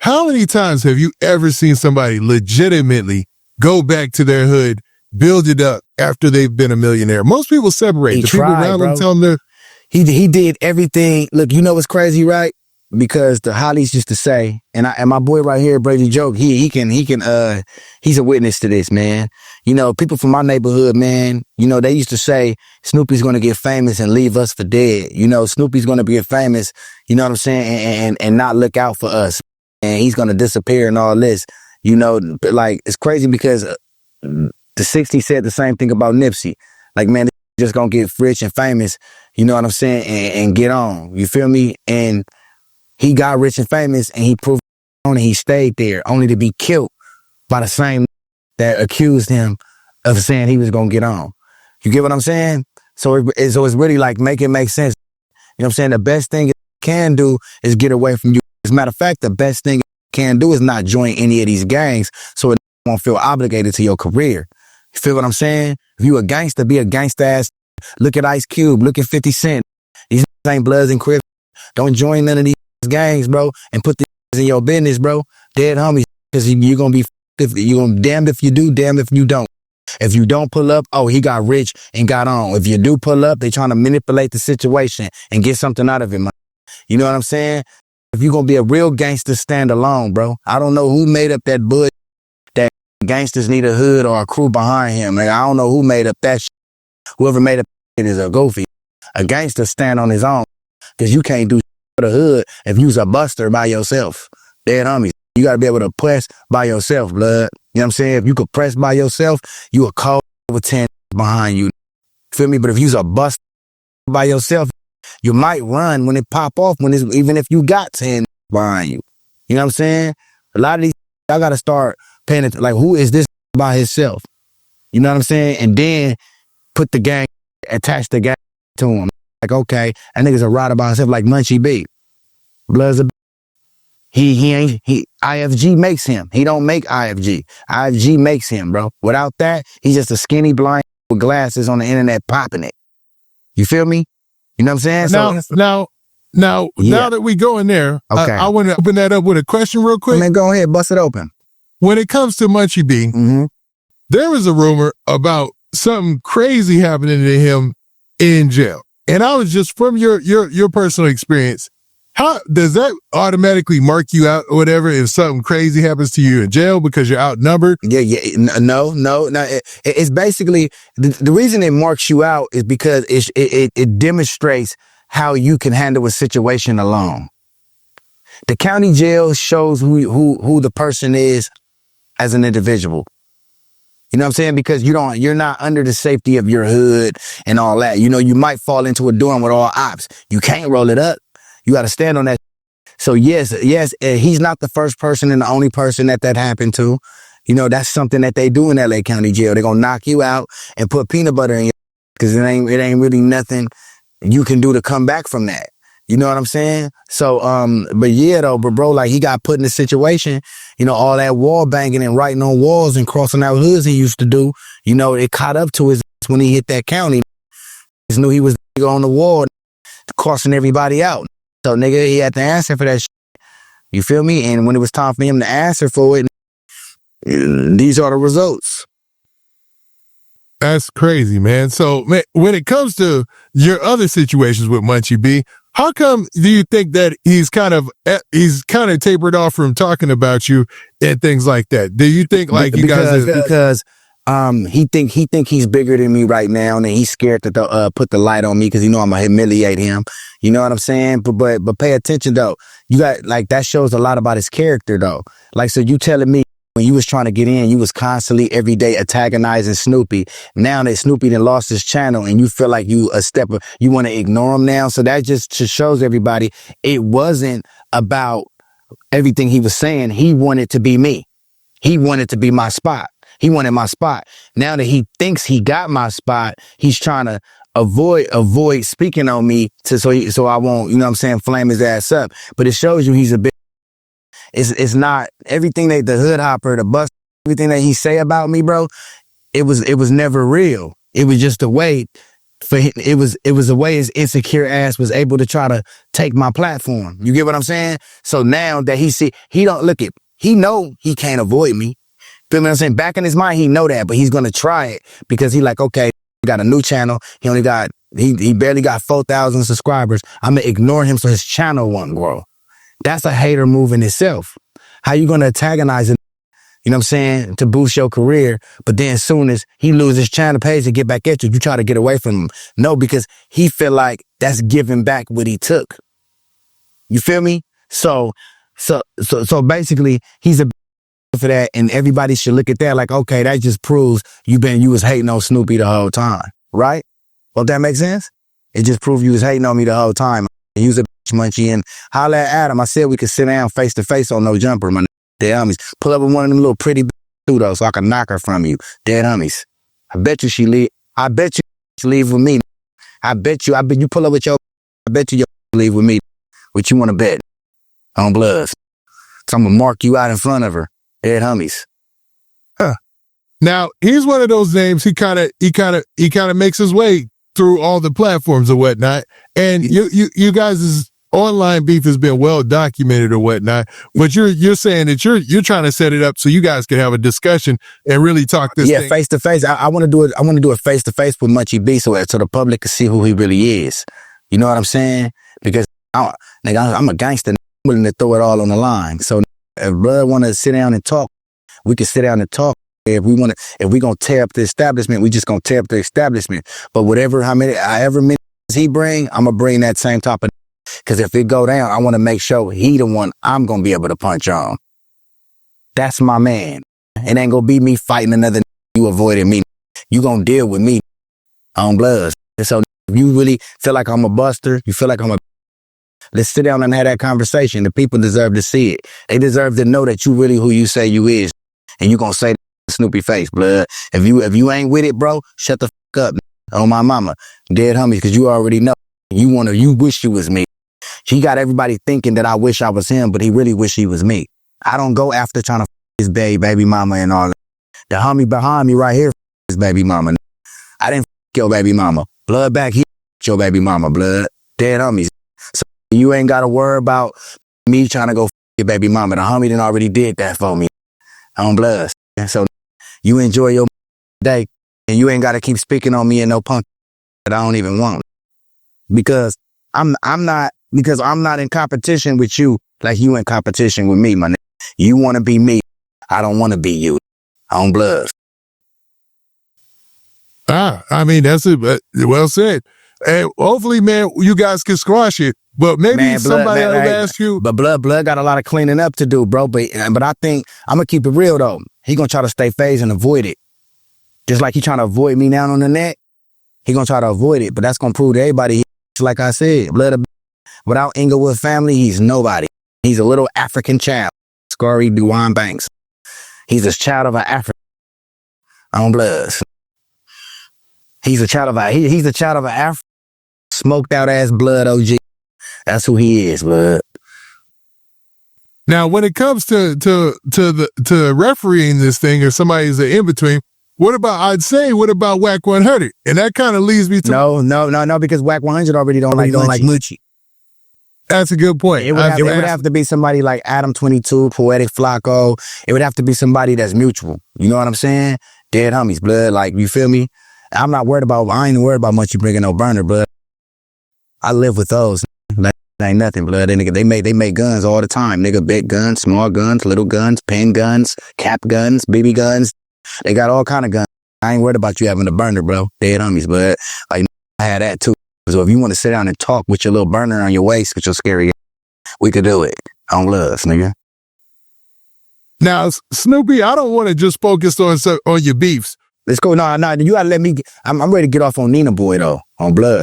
how many times have you ever seen somebody legitimately go back to their hood, build it up after they've been a millionaire? Most people separate. The people around them tell them he did everything. Look, you know what's crazy, right? Because the Hollies used to say, and my boy right here, Brady Joke, he's a witness to this, man. You know, people from my neighborhood, man, you know, they used to say Snoopy's going to get famous and leave us for dead. You know, Snoopy's going to get famous, you know what I'm saying, and not look out for us. And he's going to disappear and all this. You know, like, it's crazy because the 60s said the same thing about Nipsey. Like, man, just going to get rich and famous, you know what I'm saying, and get on. You feel me? And he got rich and famous, and he proved on, and he stayed there, only to be killed by the same that accused him of saying he was gonna get on. You get what I'm saying? So it's really like, make it make sense. You know what I'm saying? The best thing it can do is get away from you. As a matter of fact, the best thing it can do is not join any of these gangs, so it won't feel obligated to your career. You feel what I'm saying? If you a gangster, be a gangsta ass. Look at Ice Cube. Look at 50 Cent. These ain't Bloods and Crips. Don't join none of these gangs, bro, and put these in your business, bro. Dead homies, because you're gonna be damned if you do, damned if you don't. If you don't pull up, oh, he got rich and got on. If you do pull up, they trying to manipulate the situation and get something out of it, man. You know what I'm saying? If you're gonna be a real gangster, stand alone, bro. I don't know who made up that bull that gangsters need a hood or a crew behind him. Like, I don't know who made up that shit. Whoever made up it is a goofy. A gangster stand on his own, because you can't do for the hood if you's a buster by yourself. Dead homies. You gotta be able to press by yourself, blood. You know what I'm saying? If you could press by yourself, you a cold over 10 behind you. Feel me? But if you's a buster by yourself, you might run when it pop off, even if you got 10 behind you. You know what I'm saying? A lot of these, y'all gotta start paying attention. Like, who is this by himself? You know what I'm saying? And then put the gang, attach the gang to him. Like, okay, that nigga's a rider by himself, like Munchie B. Blood's a IFG makes him. He don't make IFG. IFG makes him, bro. Without that, he's just a skinny blind with glasses on the internet popping it. You feel me? You know what I'm saying? Now that we go in there, okay. I want to open that up with a question real quick. Man, go ahead, bust it open. When it comes to Munchie B, there was a rumor about something crazy happening to him in jail. And I was just, from your personal experience, how does that automatically mark you out or whatever if something crazy happens to you in jail because you're outnumbered? No. It's basically, the reason it marks you out is because it demonstrates how you can handle a situation alone. The county jail shows who the person is as an individual. You know what I'm saying? Because you're not under the safety of your hood and all that. You know, you might fall into a dorm with all ops. You can't roll it up. You got to stand on that. So yes, he's not the first person and the only person that happened to. You know, that's something that they do in LA County Jail. They're going to knock you out and put peanut butter in you, because it ain't really nothing you can do to come back from that. You know what I'm saying? So, but yeah, though, bro, like, he got put in a situation, you know, all that wall banging and writing on walls and crossing out hoods he used to do, you know, it caught up to his when he hit that county. He knew he was on the wall, crossing everybody out. So, nigga, he had to answer for that shit. You feel me? And when it was time for him to answer for it, these are the results. That's crazy, man. So, man, when it comes to your other situations with Munchie B, how come do you think that he's kind of tapered off from talking about you and things like that? Do you think like you guys? Because he think he's bigger than me right now, and he's scared to put the light on me because I'm gonna humiliate him. You know what I'm saying? But pay attention though. You got, like, that shows a lot about his character though. Like, so you telling me when you was trying to get in, you was constantly every day antagonizing Snoopy. Now that Snoopy done lost his channel and you feel like you want to ignore him now. So that just shows everybody it wasn't about everything he was saying. He wanted to be me. He wanted to be my spot. He wanted my spot. Now that he thinks he got my spot, he's trying to avoid speaking on me so I won't, you know what I'm saying, flame his ass up. But it shows you he's a bit. It's not everything that the hood hopper, the bust, everything that he say about me, bro. It was never real. It was just a way it was a way his insecure ass was able to try to take my platform. You get what I'm saying? So now that he know he can't avoid me. Feel me what I'm saying? Back in his mind, he know that, but he's gonna try it because he like, okay, he got a new channel. He barely got 4,000 subscribers. I'm gonna ignore him so his channel won't grow. That's a hater move in itself. How you gonna antagonize him? You know what I'm saying? To boost your career. But then as soon as he loses his channel page to get back at you, you try to get away from him. No, because he feel like that's giving back what he took. You feel me? So basically he's a for that, and everybody should look at that like, okay, that just proves you was hating on Snoopy the whole time. Right? Well, that makes sense? It just proves you was hating on me the whole time. You was a Munchie, and holla at Adam. I said we could sit down face to face on no jumper, my dead homies. Pull up with one of them little pretty too, though, so I can knock her from you. Dead homies. I bet you she leave with me. I bet you pull up with your, I bet you leave with me. What you want to bet? On Bloods. So I'm going to mark you out in front of her. Dead homies. Now, he's one of those names, he kind of makes his way through all the platforms and whatnot. And you guys' online beef has been well documented or whatnot, but you're saying that you're trying to set it up so you guys can have a discussion and really talk this thing. Face to face. I want to do it. I want to do it face to face with Munchie B so the public can see who he really is. You know what I'm saying? Because I'm a gangster, willing to throw it all on the line. So if Blood want to sit down and talk, we can sit down and talk. If we gonna tear up the establishment, we just gonna tear up the establishment. But however many he bring, I'm gonna bring that same type of. Because if it go down, I want to make sure he the one I'm gonna be able to punch on. That's my man. It ain't gonna be me fighting another. You avoiding me. You gonna deal with me on Bloods. So if you really feel like I'm a buster, you feel like let's sit down and have that conversation. The people deserve to see it. They deserve to know that you really who you say you is, and you gonna say that Snoopy face, Blood. If you ain't with it, bro, shut the fuck up on my mama, dead homies, because you already know you wish you was me. He got everybody thinking that I wish I was him, but he really wish he was me. I don't go after trying to f his baby mama and all that. The homie behind me right here his baby mama. I didn't f your baby mama. Blood back here your baby mama, Blood. Dead homies. So you ain't got to worry about me trying to go f your baby mama. The homie done already did that for me on Bloods. So you enjoy your day, and you ain't got to keep speaking on me and no punk that I don't even want. Because I'm not in competition with you like you in competition with me, my nigga. You want to be me. I don't want to be you. On Bloods. I mean, that's it. Well said. And hopefully, man, you guys can squash it. But maybe somebody will ask you. But Blood got a lot of cleaning up to do, bro. But I think I'm going to keep it real, though. He going to try to stay phased and avoid it. Just like he trying to avoid me down on the net. He going to try to avoid it. But that's going to prove to everybody, like I said, Blood, without Inglewood family, he's nobody. He's a little African child. Scary Dewan Banks. He's a child of an African. On Bloods. He's a child of an African smoked out ass Blood OG. That's who he is, Blood. Now, when it comes to refereeing this thing, or somebody's in between, what about Whack 100? And that kind of leads me to no, because Whack 100 already don't like Munchie. That's a good point. It would have to be somebody like Adam 22, Poetic Flacco. It would have to be somebody that's mutual. You know what I'm saying? Dead homies, Blood. Like, you feel me? I ain't worried about Munchie bringing no burner, Blood. I live with those. Like, ain't nothing, Blood. They make guns all the time, nigga. Big guns, small guns, little guns, pen guns, cap guns, BB guns. They got all kind of guns. I ain't worried about you having a burner, bro. Dead homies, Blood. Like, I had that too. So if you want to sit down and talk with your little burner on your waist with your scary, we could do it. On Love, nigga. Now, Snoopy, I don't want to just focus on your beefs. Let's go. No, you gotta let me. I'm ready to get off on Nina Boy though. On Blood.